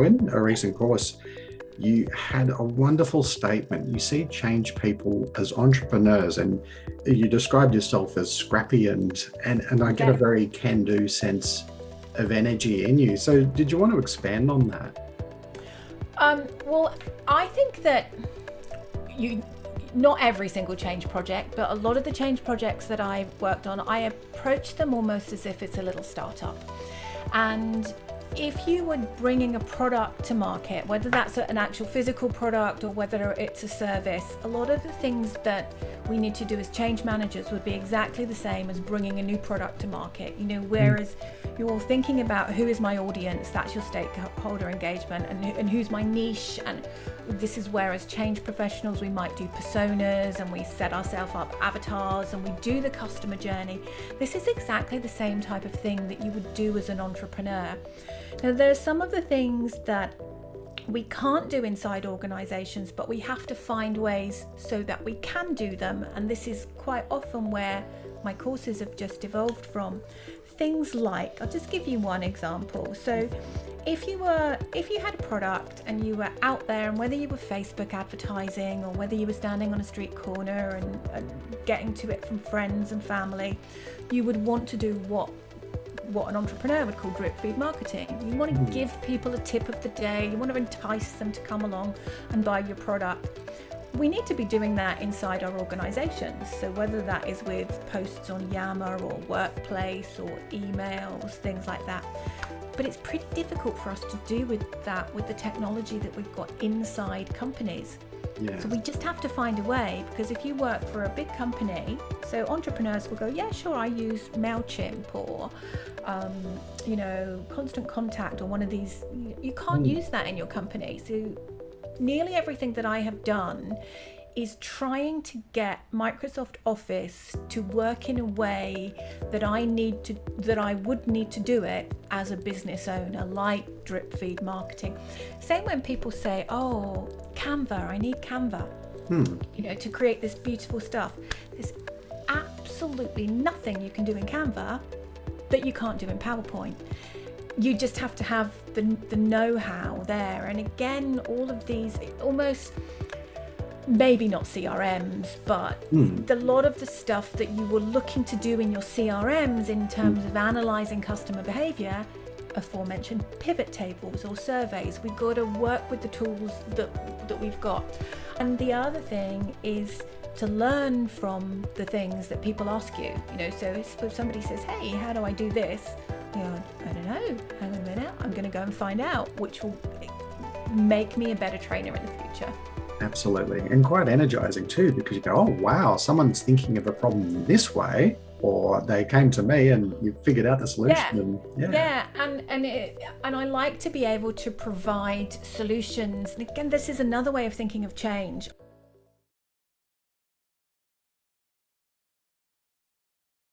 In a recent course, you had a wonderful statement. You see change people as entrepreneurs, and you described yourself as scrappy, and I get a Yeah. very can-do sense of energy in you. So did you want to expand on that? Well, I think that you, not every single change project, but a lot of the change projects that I worked on, I approach them almost as if it's a little startup. And if you were bringing a product to market, whether that's an actual physical product or whether it's a service, a lot of the things that we need to do as change managers would be exactly the same as bringing a new product to market. Whereas you're thinking about who is my audience, that's your stakeholder engagement, and who's my niche. And this is where, as change professionals, we might do personas and we set ourselves up avatars and we do the customer journey. This is exactly the same type of thing that you would do as an entrepreneur. Now, there are some of the things that we can't do inside organisations, but we have to find ways so that we can do them. And this is quite often where my courses have just evolved from. Things like, I'll just give you one example. So if you had a product and you were out there, and whether you were Facebook advertising or whether you were standing on a street corner and getting to it from friends and family, you would want to do what an entrepreneur would call drip feed marketing. You want to give people a tip of the day. You want to entice them to come along and buy your product. We need to be doing that inside our organisations. So whether that is with posts on Yammer or Workplace or emails, things like that. But it's pretty difficult for us to do with the technology that we've got inside companies. Yeah. So we just have to find a way, because if you work for a big company, so entrepreneurs will go, yeah, sure, I use MailChimp or, Constant Contact or one of these. You can't use that in your company. So nearly everything that I have done is trying to get Microsoft Office to work in a way that I would need to do it as a business owner, like drip feed marketing. Same when people say, oh, Canva, I need Canva, to create this beautiful stuff. There's absolutely nothing you can do in Canva that you can't do in PowerPoint. You just have to have the know-how there. And again, all of these almost, maybe not CRMs, but a lot of the stuff that you were looking to do in your CRMs in terms of analysing customer behaviour, aforementioned pivot tables or surveys, we've got to work with the tools that we've got. And the other thing is to learn from the things that people ask you. So if somebody says, hey, how do I do this? I don't know, hang on a minute, I'm going to go and find out, which will make me a better trainer in the future. Absolutely. And quite energizing too, because you go, oh, wow, someone's thinking of a problem this way, or they came to me and you figured out the solution. And I like to be able to provide solutions. And again, this is another way of thinking of change.